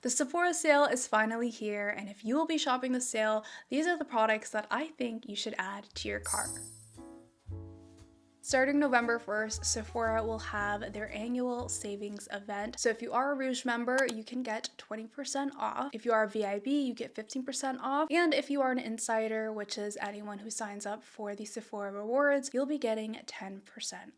The Sephora sale is finally here, and if you will be shopping the sale, these are the products that I think you should add to your cart. Starting November 1st, Sephora will have their annual savings event. So if you are a Rouge member, you can get 20% off. If you are a VIB, you get 15% off. And if you are an insider, which is anyone who signs up for the Sephora rewards, you'll be getting 10%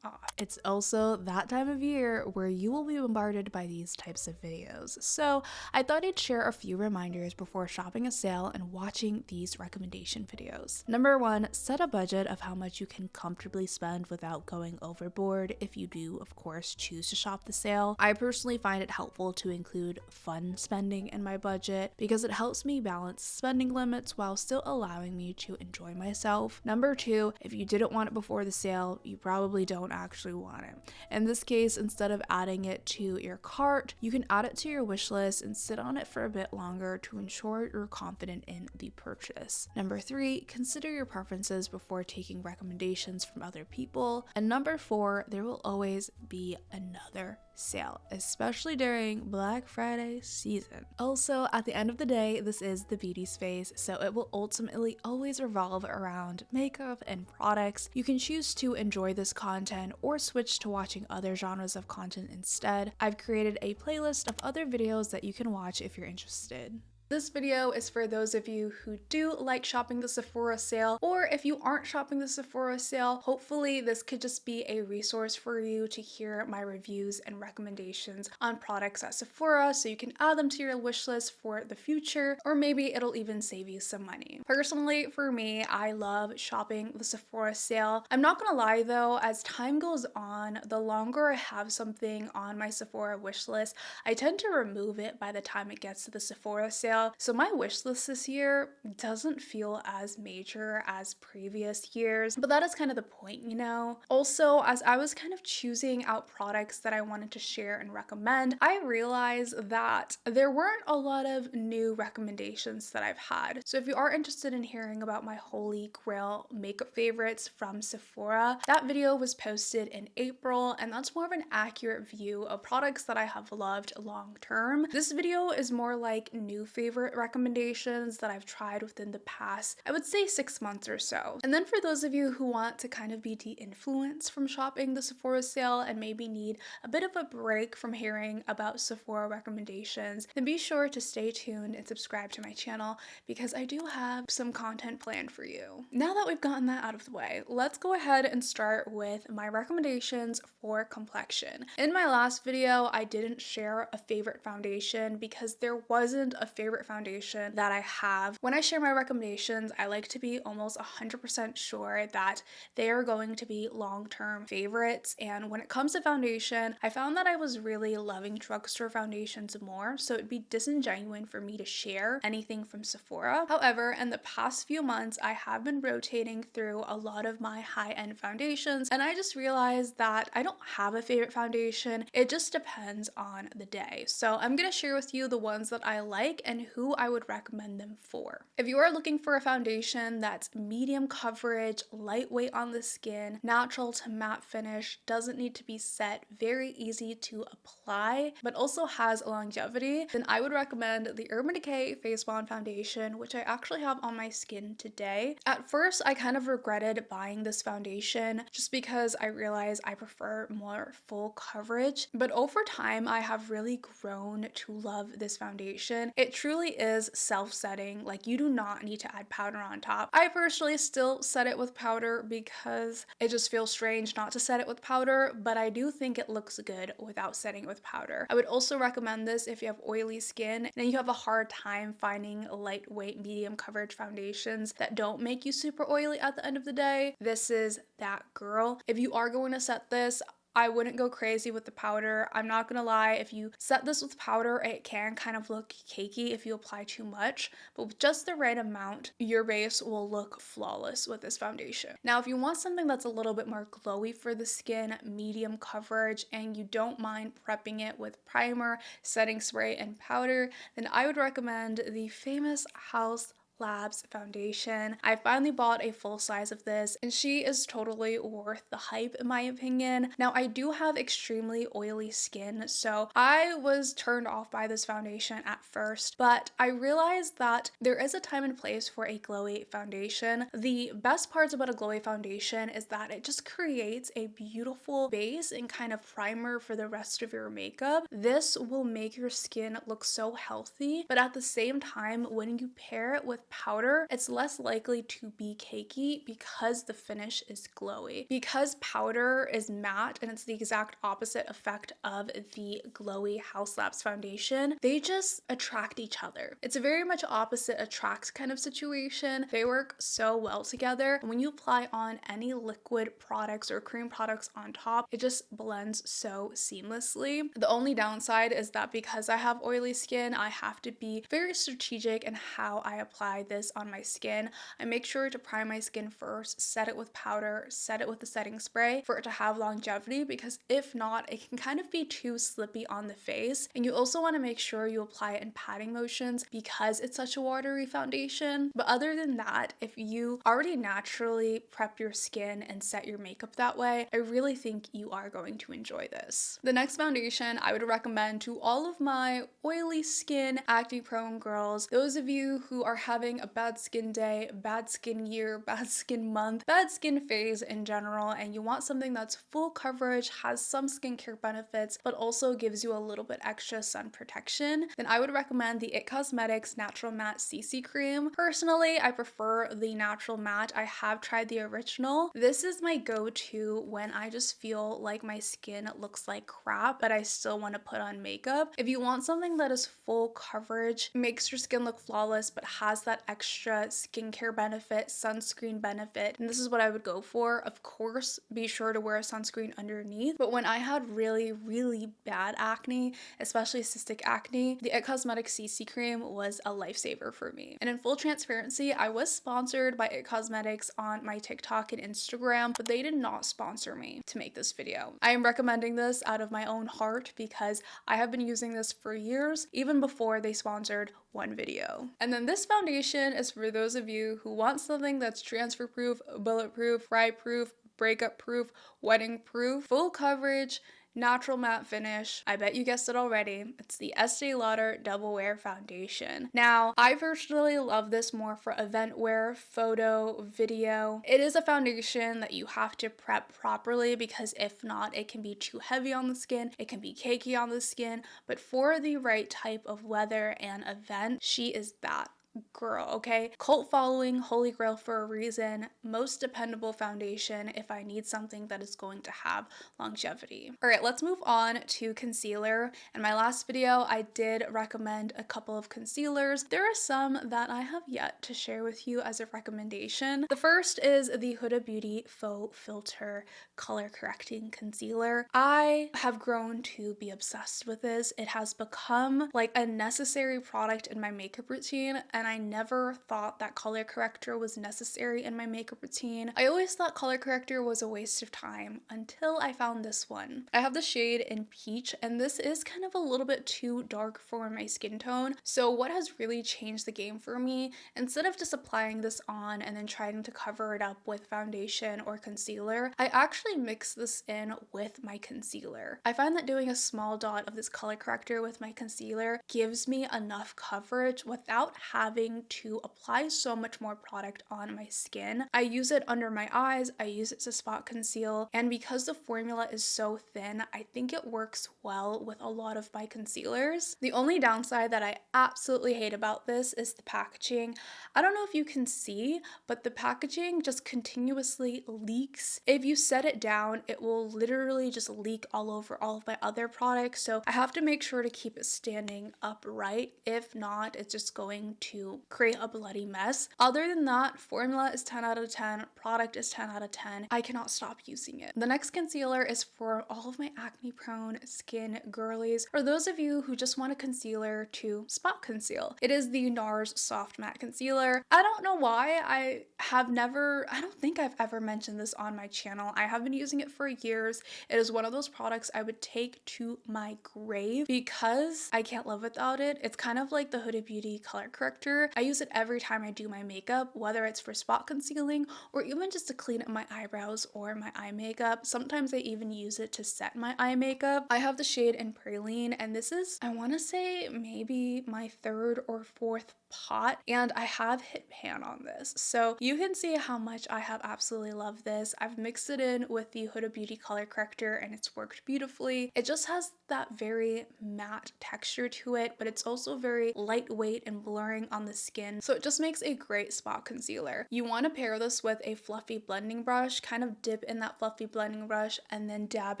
off. It's also that time of year where you will be bombarded by these types of videos. So I thought I'd share a few reminders before shopping a sale and watching these recommendation videos. Number 1, set a budget of how much you can comfortably spend without going overboard if you do, of course, choose to shop the sale. I personally find it helpful to include fun spending in my budget because it helps me balance spending limits while still allowing me to enjoy myself. Number 2, if you didn't want it before the sale, you probably don't actually want it. In this case, instead of adding it to your cart, you can add it to your wish list and sit on it for a bit longer to ensure you're confident in the purchase. Number 3, consider your preferences before taking recommendations from other people. And number 4, there will always be another sale, especially during Black Friday season. Also, at the end of the day, this is the beauty space, so it will ultimately always revolve around makeup and products. You can choose to enjoy this content or switch to watching other genres of content instead. I've created a playlist of other videos that you can watch if you're interested. This video is for those of you who do like shopping the Sephora sale, or if you aren't shopping the Sephora sale, hopefully this could just be a resource for you to hear my reviews and recommendations on products at Sephora so you can add them to your wish list for the future, or maybe it'll even save you some money. Personally, for me, I love shopping the Sephora sale. I'm not gonna lie though, as time goes on, the longer I have something on my Sephora wish list, I tend to remove it by the time it gets to the Sephora sale. So my wish list this year doesn't feel as major as previous years, but that is kind of the point, you know? Also, as I was kind of choosing out products that I wanted to share and recommend, I realized that there weren't a lot of new recommendations that I've had. So if you are interested in hearing about my holy grail makeup favorites from Sephora, that video was posted in April, and that's more of an accurate view of products that I have loved long term. This video is more like new favorite recommendations that I've tried within the past, I would say 6 months or so. And then for those of you who want to kind of be de-influenced from shopping the Sephora sale and maybe need a bit of a break from hearing about Sephora recommendations, then be sure to stay tuned and subscribe to my channel because I do have some content planned for you. Now that we've gotten that out of the way, let's go ahead and start with my recommendations for complexion. In my last video, I didn't share a favorite foundation because there wasn't a favorite foundation that I have. When I share my recommendations, I like to be almost 100% sure that they are going to be long-term favorites. And when it comes to foundation, I found that I was really loving drugstore foundations more, so it'd be disingenuous for me to share anything from Sephora. However, in the past few months, I have been rotating through a lot of my high-end foundations, and I just realized that I don't have a favorite foundation. It just depends on the day. So I'm gonna share with you the ones that I like and who I would recommend them for. If you are looking for a foundation that's medium coverage, lightweight on the skin, natural to matte finish, doesn't need to be set, very easy to apply, but also has longevity, then I would recommend the Urban Decay Face Bond Foundation, which I actually have on my skin today. At first, I kind of regretted buying this foundation just because I realized I prefer more full coverage, but over time, I have really grown to love this foundation. It truly is self-setting, like you do not need to add powder on top. I personally still set it with powder because it just feels strange not to set it with powder, but I do think it looks good without setting it with powder. I would also recommend this if you have oily skin and you have a hard time finding lightweight medium coverage foundations that don't make you super oily at the end of the day. This is that girl. If you are going to set this, I wouldn't go crazy with the powder. I'm not gonna lie, if you set this with powder, it can kind of look cakey if you apply too much, but with just the right amount, your base will look flawless with this foundation. Now, if you want something that's a little bit more glowy for the skin, medium coverage, and you don't mind prepping it with primer, setting spray, and powder, then I would recommend the famous House Labs foundation. I finally bought a full size of this and she is totally worth the hype in my opinion. Now I do have extremely oily skin, so I was turned off by this foundation at first, but I realized that there is a time and place for a glowy foundation. The best parts about a glowy foundation is that it just creates a beautiful base and kind of primer for the rest of your makeup. This will make your skin look so healthy, but at the same time, when you pair it with powder, it's less likely to be cakey because the finish is glowy. Because powder is matte and it's the exact opposite effect of the glowy House Labs foundation, they just attract each other. It's a very much opposite attracts kind of situation. They work so well together. And when you apply on any liquid products or cream products on top, it just blends so seamlessly. The only downside is that because I have oily skin, I have to be very strategic in how I apply this on my skin. I make sure to prime my skin first, set it with powder, set it with the setting spray for it to have longevity, because if not, it can kind of be too slippy on the face. And you also want to make sure you apply it in patting motions because it's such a watery foundation. But other than that, if you already naturally prep your skin and set your makeup that way, I really think you are going to enjoy this. The next foundation I would recommend to all of my oily skin, acne prone girls, those of you who are having a bad skin day, bad skin year, bad skin month, bad skin phase in general, and you want something that's full coverage, has some skincare benefits, but also gives you a little bit extra sun protection, then I would recommend the IT Cosmetics Natural Matte CC Cream. Personally, I prefer the Natural Matte. I have tried the original. This is my go-to when I just feel like my skin looks like crap, but I still want to put on makeup. If you want something that is full coverage, makes your skin look flawless, but has that extra skincare benefit, sunscreen benefit, and this is what I would go for. Of course, be sure to wear a sunscreen underneath, but when I had really, really bad acne, especially cystic acne, the IT Cosmetics CC Cream was a lifesaver for me. And in full transparency, I was sponsored by IT Cosmetics on my TikTok and Instagram, but they did not sponsor me to make this video. I am recommending this out of my own heart because I have been using this for years, even before they sponsored one video. And then this foundation is for those of you who want something that's transfer proof, bulletproof, fry proof, breakup proof, wedding proof, full coverage, natural matte finish. I bet you guessed it already. It's the Estee Lauder Double Wear Foundation. Now, I personally love this more for event wear, photo, video. It is a foundation that you have to prep properly because if not, it can be too heavy on the skin, it can be cakey on the skin, but for the right type of weather and event, she is that girl, okay? Cult following, holy grail for a reason, most dependable foundation if I need something that is going to have longevity. All right, let's move on to concealer. In my last video, I did recommend a couple of concealers. There are some that I have yet to share with you as a recommendation. The first is the Huda Beauty Faux Filter Color Correcting Concealer. I have grown to be obsessed with this. It has become like a necessary product in my makeup routine, and I never thought that color corrector was necessary in my makeup routine. I always thought color corrector was a waste of time until I found this one. I have the shade in Peach, and this is kind of a little bit too dark for my skin tone. So what has really changed the game for me, instead of just applying this on and then trying to cover it up with foundation or concealer, I actually mix this in with my concealer. I find that doing a small dot of this color corrector with my concealer gives me enough coverage without having to apply so much more product on my skin. I use it under my eyes, I use it to spot conceal, and because the formula is so thin, I think it works well with a lot of my concealers. The only downside that I absolutely hate about this is the packaging. I don't know if you can see, but the packaging just continuously leaks. If you set it down, it will literally just leak all over all of my other products, so I have to make sure to keep it standing upright. If not, it's just going to create a bloody mess. Other than that, formula is 10 out of 10, product is 10 out of 10. I cannot stop using it. The next concealer is for all of my acne prone skin girlies, or those of you who just want a concealer to spot conceal. It is the NARS Soft Matte Concealer. I don't know why I don't think I've ever mentioned this on my channel. I have been using it for years. It is one of those products I would take to my grave because I can't live without it. It's kind of like the Huda Beauty color corrector texture. I use it every time I do my makeup, whether it's for spot concealing or even just to clean up my eyebrows or my eye makeup. Sometimes I even use it to set my eye makeup. I have the shade in Praline, and this is, I want to say, maybe my third or fourth pot, and I have hit pan on this. So you can see how much I have absolutely loved this. I've mixed it in with the Huda Beauty color corrector and it's worked beautifully. It just has that very matte texture to it, but it's also very lightweight and blurring on the skin. So it just makes a great spot concealer. You want to pair this with a fluffy blending brush, kind of dip in that fluffy blending brush and then dab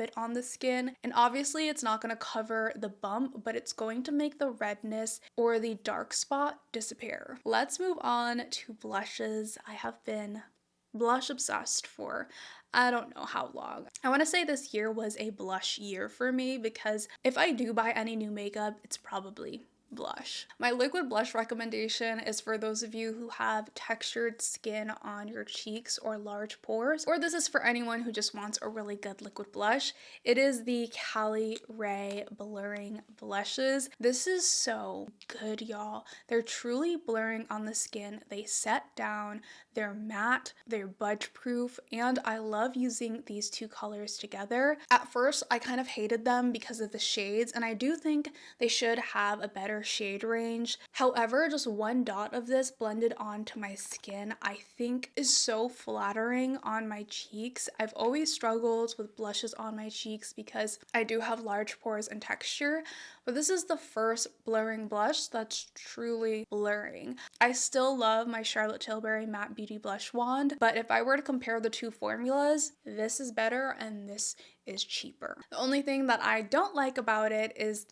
it on the skin. And obviously it's not going to cover the bump, but it's going to make the redness or the dark spot disappear. Let's move on to blushes. I have been blush obsessed for I don't know how long. I want to say this year was a blush year for me because if I do buy any new makeup, it's probably blush. My liquid blush recommendation is for those of you who have textured skin on your cheeks or large pores, or this is for anyone who just wants a really good liquid blush. It is the Cali Ray Blurring Blushes. This is so good, y'all. They're truly blurring on the skin. They set down, they're matte, they're budge proof, and I love using these two colors together. At first, I kind of hated them because of the shades, and I do think they should have a better shade range. However, just one dot of this blended onto my skin I think is so flattering on my cheeks. I've always struggled with blushes on my cheeks because I do have large pores and texture, but this is the first blurring blush that's truly blurring. I still love my Charlotte Tilbury Matte Beauty Blush Wand, but if I were to compare the two formulas, this is better and this is cheaper. The only thing that I don't like about it is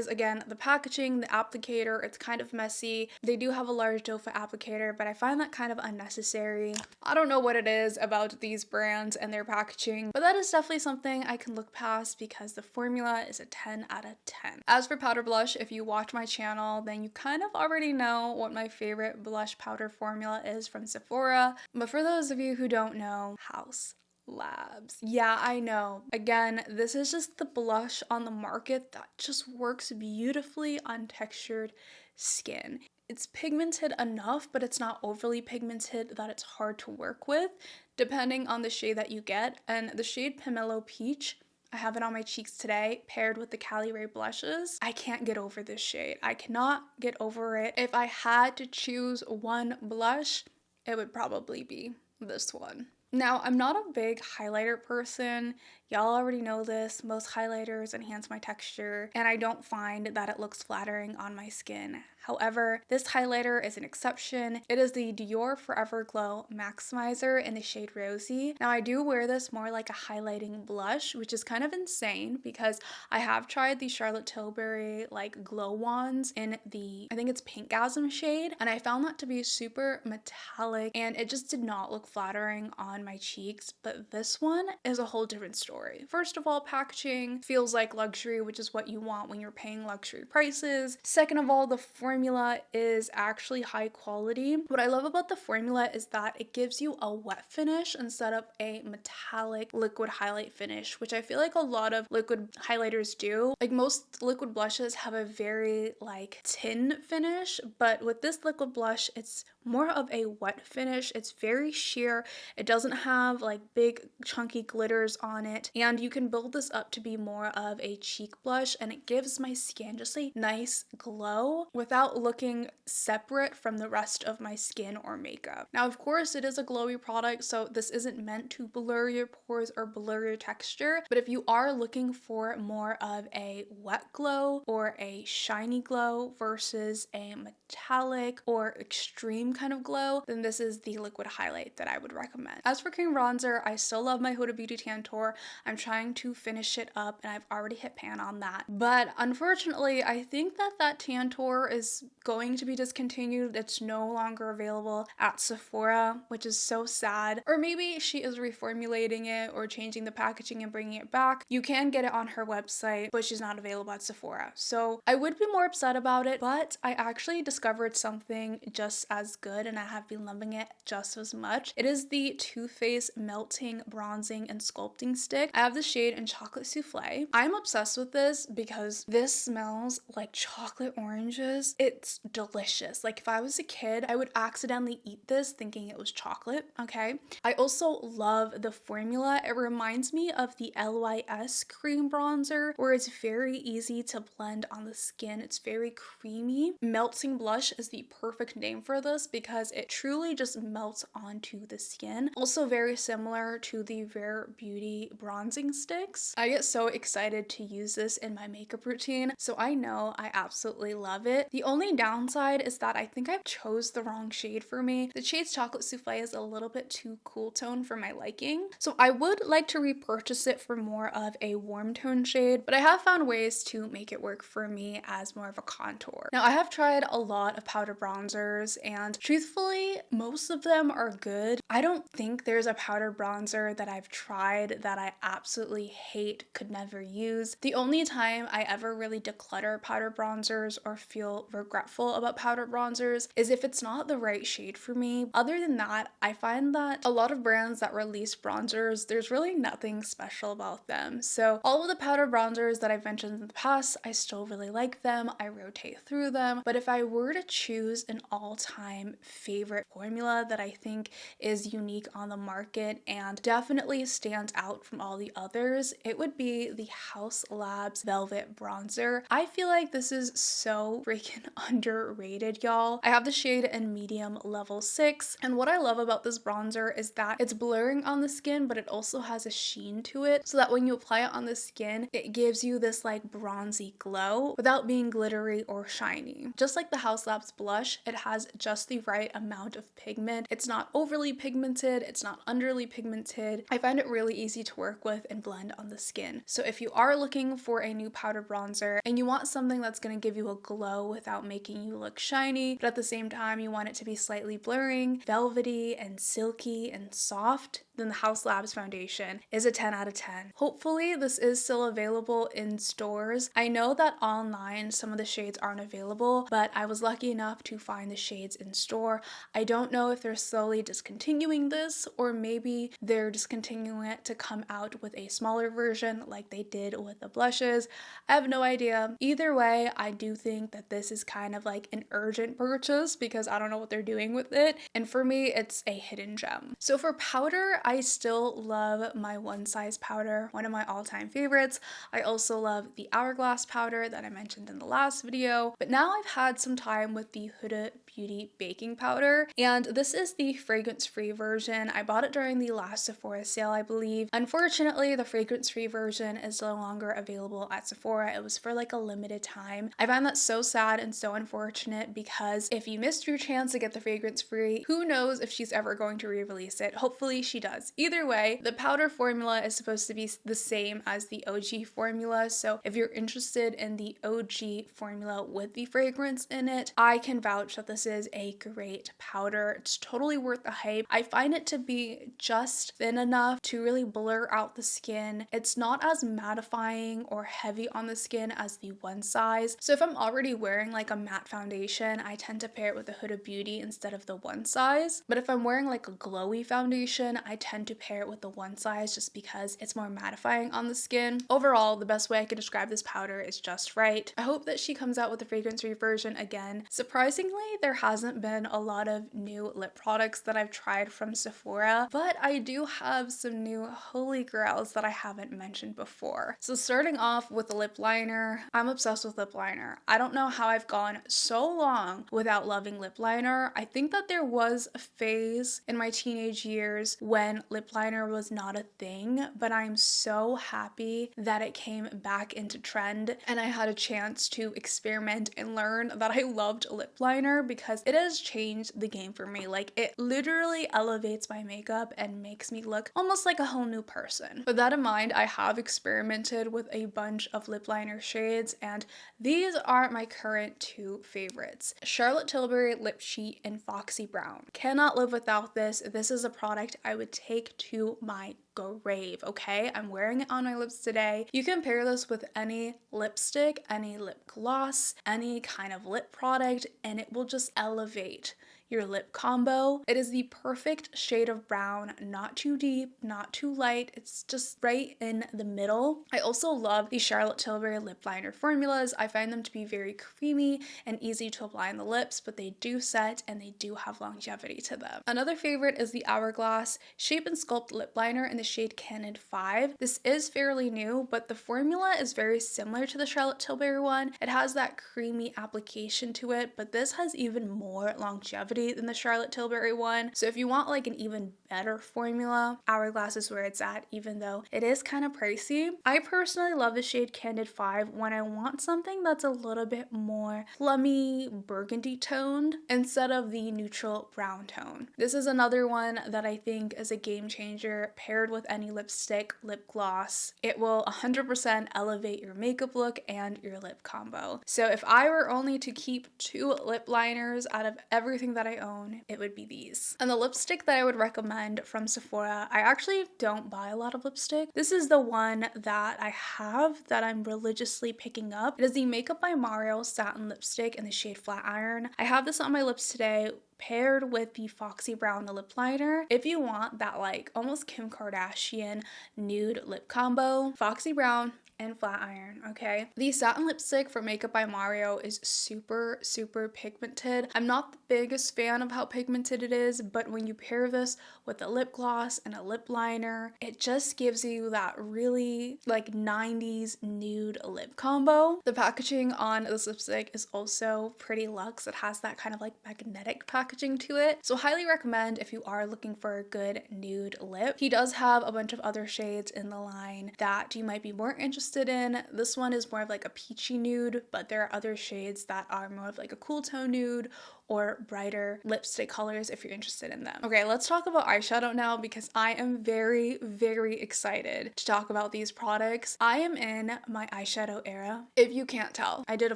again the packaging, the applicator. It's kind of messy. They do have a large doe foot applicator, but I find that kind of unnecessary. I don't know what it is about these brands and their packaging, but that is definitely something I can look past because the formula is a 10 out of 10. As for powder blush, if you watch my channel, then you kind of already know what my favorite blush powder formula is from Sephora, but for those of you who don't know, House Labs. Yeah, I know. Again, this is just the blush on the market that just works beautifully on textured skin. It's pigmented enough, but it's not overly pigmented that it's hard to work with, depending on the shade that you get. And the shade Pomelo Peach, I have it on my cheeks today, paired with the Cali Ray blushes. I can't get over this shade. I cannot get over it. If I had to choose one blush, it would probably be this one. Now, I'm not a big highlighter person. Y'all already know this. Most highlighters enhance my texture, and I don't find that it looks flattering on my skin. However, this highlighter is an exception. It is the Dior Forever Glow Maximizer in the shade Rosy. Now, I do wear this more like a highlighting blush, which is kind of insane because I have tried the Charlotte Tilbury like glow wands in the, I think it's Pinkgasm shade, and I found that to be super metallic and it just did not look flattering on my cheeks, but this one is a whole different story. First of all, packaging feels like luxury, which is what you want when you're paying luxury prices. Second of all, the formula is actually high quality. What I love about the formula is that it gives you a wet finish instead of a metallic liquid highlight finish, which I feel like a lot of liquid highlighters do. Like most liquid blushes have a very like tin finish, but with this liquid blush, it's more of a wet finish. It's very sheer. It doesn't have like big chunky glitters on it, and you can build this up to be more of a cheek blush, and it gives my skin just a nice glow without looking separate from the rest of my skin or makeup. Now, of course, it is a glowy product, so this isn't meant to blur your pores or blur your texture, but if you are looking for more of a wet glow or a shiny glow versus a metallic or extreme kind of glow, then this is the liquid highlight that I would recommend. As for cream bronzer, I still love my Huda Beauty Tantour. I'm trying to finish it up and I've already hit pan on that. But unfortunately, I think that Tantour is going to be discontinued. It's no longer available at Sephora, which is so sad. Or maybe she is reformulating it or changing the packaging and bringing it back. You can get it on her website, but she's not available at Sephora. So I would be more upset about it, but I actually discovered something just as good and I have been loving it just as much. It is the Too Faced Melting Bronzing and Sculpting Stick. lipstick. I have the shade in Chocolate Souffle. I'm obsessed with this because this smells like chocolate oranges. It's delicious. Like if I was a kid, I would accidentally eat this thinking it was chocolate, okay? I also love the formula. It reminds me of the LYS cream bronzer where it's very easy to blend on the skin. It's very creamy. Melting blush is the perfect name for this because it truly just melts onto the skin. Also very similar to the Rare Beauty bronzing sticks. I get so excited to use this in my makeup routine, so I know I absolutely love it. The only downside is that I think I've chose the wrong shade for me. The shade Chocolate Souffle is a little bit too cool tone for my liking, so I would like to repurchase it for more of a warm tone shade, but I have found ways to make it work for me as more of a contour. Now I have tried a lot of powder bronzers and truthfully most of them are good. I don't think there's a powder bronzer that I've tried that I absolutely hate, could never use. The only time I ever really declutter powder bronzers or feel regretful about powder bronzers is if it's not the right shade for me. Other than that, I find that a lot of brands that release bronzers, there's really nothing special about them. So all of the powder bronzers that I've mentioned in the past, I still really like them. I rotate through them. But if I were to choose an all-time favorite formula that I think is unique on the market and definitely stands out from all the others, it would be the Haus Labs Velvet Bronzer. I feel like this is so freaking underrated, y'all. I have the shade in medium level 6, and what I love about this bronzer is that it's blurring on the skin, but it also has a sheen to it, so that when you apply it on the skin, it gives you this like bronzy glow without being glittery or shiny. Just like the Haus Labs blush, it has just the right amount of pigment. It's not overly pigmented, it's not underly pigmented. I find it really easy to work with and blend on the skin. So if you are looking for a new powder bronzer and you want something that's going to give you a glow without making you look shiny, but at the same time you want it to be slightly blurring, velvety and silky and soft, then the Haus Labs foundation is a 10 out of 10. Hopefully this is still available in stores. I know that online some of the shades aren't available, but I was lucky enough to find the shades in store. I don't know if they're slowly discontinuing this or maybe they're discontinuing it to come out with a smaller version like they did with the blushes. I have no idea. Either way, I do think that this is kind of like an urgent purchase because I don't know what they're doing with it, and for me it's a hidden gem. So for powder, I still love my One Size powder, one of my all-time favorites. I also love the Hourglass powder that I mentioned in the last video, but now I've had some time with the Huda Beauty baking powder, and this is the fragrance-free version. I bought it during the last Sephora sale, I believe. Unfortunately, the fragrance-free version is no longer available at Sephora. It was for like a limited time. I find that so sad and so unfortunate because if you missed your chance to get the fragrance-free, who knows if she's ever going to re-release it. Hopefully she does. Either way, the powder formula is supposed to be the same as the OG formula, so if you're interested in the OG formula with the fragrance in it, I can vouch that this is a great powder. It's totally worth the hype. I find it to be just thin enough to really blur out the skin. It's not as mattifying or heavy on the skin as the One Size, so if I'm already wearing like a matte foundation, I tend to pair it with the Huda Beauty instead of the One Size, but if I'm wearing like a glowy foundation, I tend to pair it with the One Size just because it's more mattifying on the skin. Overall, the best way I could describe this powder is just right. I hope that she comes out with a fragrance-free version again. Surprisingly, there hasn't been a lot of new lip products that I've tried from Sephora, but I do have some new holy grails that I haven't mentioned before. So starting off with the lip liner, I'm obsessed with lip liner. I don't know how I've gone so long without loving lip liner. I think that there was a phase in my teenage years when lip liner was not a thing, but I'm so happy that it came back into trend and I had a chance to experiment and learn that I loved lip liner because it has changed the game for me. Like it literally elevates my makeup and makes me look almost like a whole new person. With that in mind, I have experimented with a bunch of lip liner shades and these are my current two favorites. Charlotte Tilbury Lip Sheet and Foxy Brown. Cannot live without this. This is a product I would take to my grave, okay? I'm wearing it on my lips today. You can pair this with any lipstick, any lip gloss, any kind of lip product, and it will just elevate your lip combo. It is the perfect shade of brown, not too deep, not too light. It's just right in the middle. I also love the Charlotte Tilbury lip liner formulas. I find them to be very creamy and easy to apply on the lips, but they do set and they do have longevity to them. Another favorite is the Hourglass Shape and Sculpt lip liner in the shade Candid 5. This is fairly new, but the formula is very similar to the Charlotte Tilbury one. It has that creamy application to it, but this has even more longevity than the Charlotte Tilbury one. So if you want like an even better formula, Hourglass is where it's at, even though it is kind of pricey. I personally love the shade Candid 5 when I want something that's a little bit more plummy, burgundy toned instead of the neutral brown tone. This is another one that I think is a game changer paired with any lipstick, lip gloss. It will 100% elevate your makeup look and your lip combo. So if I were only to keep 2 lip liners out of everything that I own, it would be these. And the lipstick that I would recommend from Sephora, I actually don't buy a lot of lipstick. This is the one that I have that I'm religiously picking up. It is the Makeup by Mario Satin Lipstick in the shade Flat Iron. I have this on my lips today paired with the Foxy Brown lip liner. If you want that like almost Kim Kardashian nude lip combo, Foxy Brown and Flat Iron, okay? The satin lipstick for Makeup by Mario is super, super pigmented. I'm not the biggest fan of how pigmented it is, but when you pair this with a lip gloss and a lip liner, it just gives you that really like 90s nude lip combo. The packaging on this lipstick is also pretty luxe. It has that kind of like magnetic packaging to it. So highly recommend if you are looking for a good nude lip. He does have a bunch of other shades in the line that you might be more interested in. This one is more of like a peachy nude, but there are other shades that are more of like a cool tone nude or brighter lipstick colors if you're interested in them. Okay, let's talk about eyeshadow now because I am very, very excited to talk about these products. I am in my eyeshadow era, if you can't tell. I did a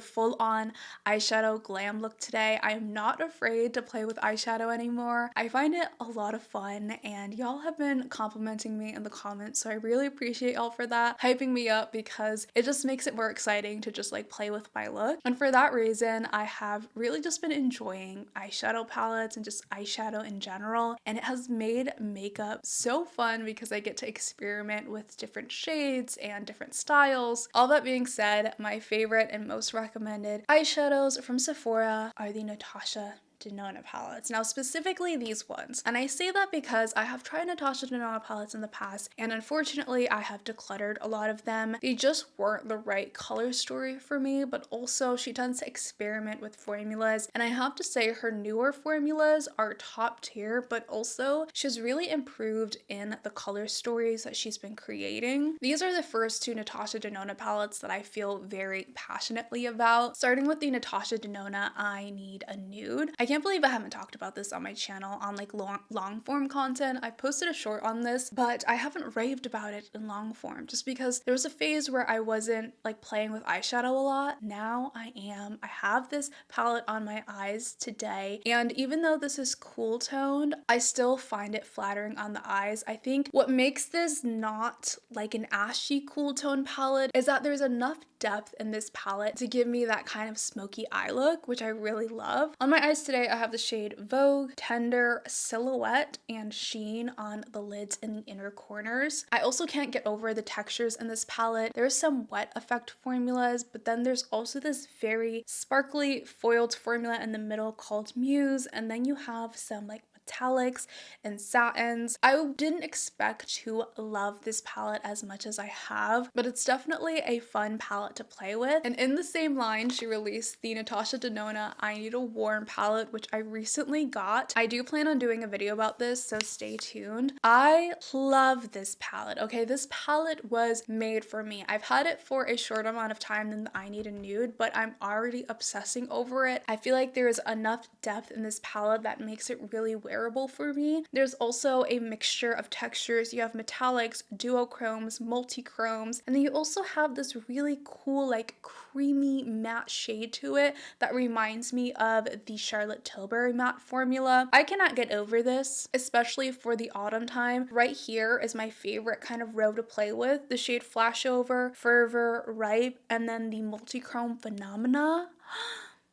full-on eyeshadow glam look today. I am not afraid to play with eyeshadow anymore. I find it a lot of fun and y'all have been complimenting me in the comments, so I really appreciate y'all for that, hyping me up because it just makes it more exciting to just like play with my look. And for that reason, I have really just been enjoying eyeshadow palettes and just eyeshadow in general, and it has made makeup so fun because I get to experiment with different shades and different styles. All that being said, my favorite and most recommended eyeshadows from Sephora are the Natasha Denona palettes. Now specifically these ones. And I say that because I have tried Natasha Denona palettes in the past and unfortunately I have decluttered a lot of them. They just weren't the right color story for me, but also she tends to experiment with formulas and I have to say her newer formulas are top tier, but also she's really improved in the color stories that she's been creating. These are the first 2 Natasha Denona palettes that I feel very passionately about. Starting with the Natasha Denona I Need a Nude. I can't believe I haven't talked about this on my channel on like long form content. I posted a short on this, but I haven't raved about it in long form just because there was a phase where I wasn't like playing with eyeshadow a lot. Now I am. I have this palette on my eyes today, and even though this is cool toned, I still find it flattering on the eyes. I think what makes this not like an ashy cool tone palette is that there's enough depth in this palette to give me that kind of smoky eye look, which I really love. On my eyes today, I have the shade Vogue, Tender, Silhouette, and Sheen on the lids and the inner corners. I also can't get over the textures in this palette. There's some wet effect formulas, but then there's also this very sparkly foiled formula in the middle called Muse, and then you have some like metallics and satins. I didn't expect to love this palette as much as I have, but it's definitely a fun palette to play with. And in the same line, she released the Natasha Denona I Need a Warm palette, which I recently got. I do plan on doing a video about this, so stay tuned. I love this palette, okay? This palette was made for me. I've had it for a short amount of time than the I Need a Nude, but I'm already obsessing over it. I feel like there is enough depth in this palette that makes it really wearable for me. There's also a mixture of textures. You have metallics, duochromes, multichromes, and then you also have this really cool like creamy matte shade to it that reminds me of the Charlotte Tilbury matte formula. I cannot get over this, especially for the autumn time. Right here is my favorite kind of row to play with, the shade Flashover, Fervor, Ripe, and then the multichrome Phenomena.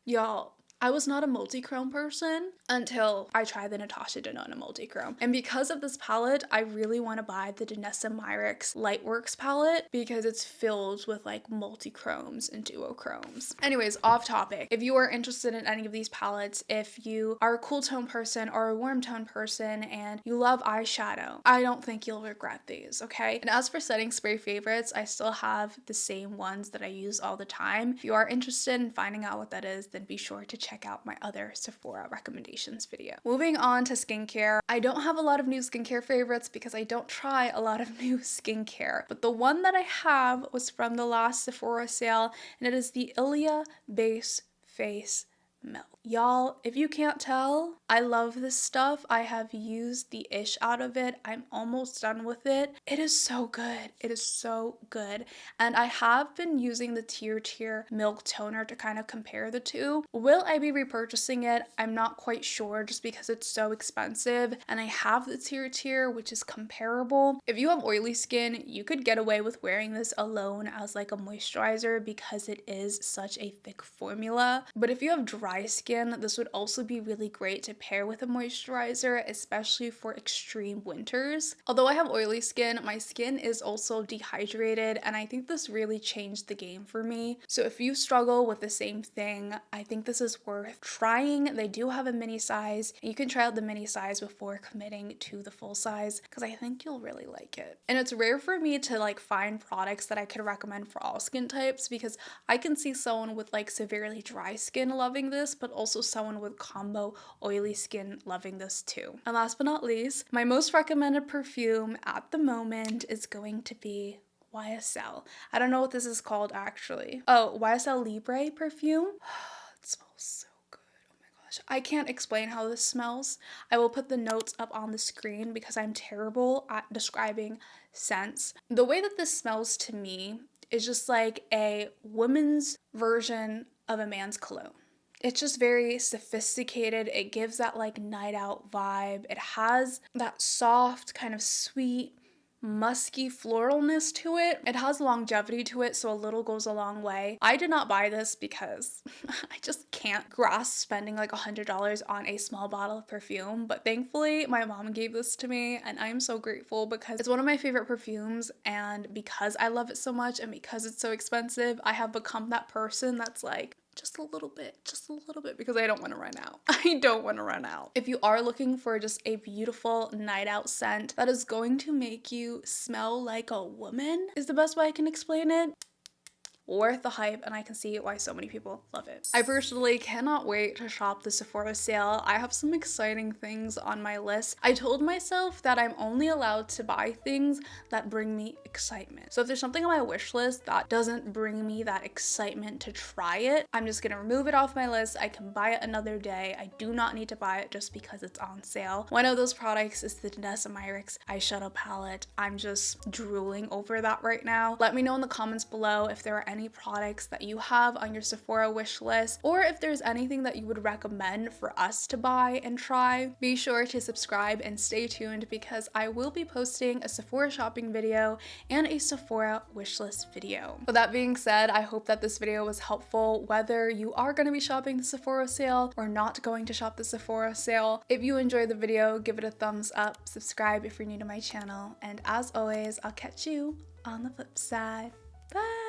Y'all, I was not a multi-chrome person until I tried the Natasha Denona multi-chrome. And because of this palette, I really want to buy the Danessa Myricks Lightworks palette because it's filled with like multi-chromes and duochromes. Anyways, off topic. If you are interested in any of these palettes, if you are a cool tone person or a warm tone person and you love eyeshadow, I don't think you'll regret these, okay? And as for setting spray favorites, I still have the same ones that I use all the time. If you are interested in finding out what that is, then be sure to check out my other Sephora recommendations video. Moving on to skincare, I don't have a lot of new skincare favorites because I don't try a lot of new skincare, but the one that I have was from the last Sephora sale, and it is the Ilia Base Face Milk. Y'all, if you can't tell, I love this stuff. I have used the ish out of it. I'm almost done with it. It is so good. It is so good. And I have been using the Tier Milk Toner to kind of compare the two. Will I be repurchasing it? I'm not quite sure just because it's so expensive. And I have the Tier, which is comparable. If you have oily skin, you could get away with wearing this alone as like a moisturizer because it is such a thick formula. But if you have dry skin, this would also be really great to pair with a moisturizer, especially for extreme winters. Although I have oily skin, my skin is also dehydrated, and I think this really changed the game for me. So if you struggle with the same thing, I think this is worth trying. They do have a mini size, and you can try out the mini size before committing to the full size because I think you'll really like it. And it's rare for me to like find products that I could recommend for all skin types because I can see someone with like severely dry skin loving this, but also someone with combo oily skin loving this too. And last but not least, my most recommended perfume at the moment is going to be YSL. I don't know what this is called actually. Oh, YSL Libre perfume. It smells so good. Oh my gosh. I can't explain how this smells. I will put the notes up on the screen because I'm terrible at describing scents. The way that this smells to me is just like a woman's version of a man's cologne. It's just very sophisticated. It gives that like night out vibe. It has that soft, kind of sweet, musky floralness to it. It has longevity to it, so a little goes a long way. I did not buy this because I just can't grasp spending like $100 on a small bottle of perfume, but thankfully my mom gave this to me and I'm so grateful because it's one of my favorite perfumes, and because I love it so much and because it's so expensive, I have become that person that's like, just a little bit, because I don't want to run out. I don't want to run out. If you are looking for just a beautiful night out scent that is going to make you smell like a woman, is the best way I can explain it. Worth the hype, and I can see why so many people love it. I personally cannot wait to shop the Sephora sale. I have some exciting things on my list. I told myself that I'm only allowed to buy things that bring me excitement. So if there's something on my wish list that doesn't bring me that excitement to try it, I'm just gonna remove it off my list. I can buy it another day. I do not need to buy it just because it's on sale. One of those products is the Danessa Myricks eyeshadow palette. I'm just drooling over that right now. Let me know in the comments below if there are any products that you have on your Sephora wish list, or if there's anything that you would recommend for us to buy and try. Be sure to subscribe and stay tuned because I will be posting a Sephora shopping video and a Sephora wishlist video. With that being said, I hope that this video was helpful whether you are going to be shopping the Sephora sale or not going to shop the Sephora sale. If you enjoyed the video, give it a thumbs up, subscribe if you're new to my channel, and as always, I'll catch you on the flip side. Bye!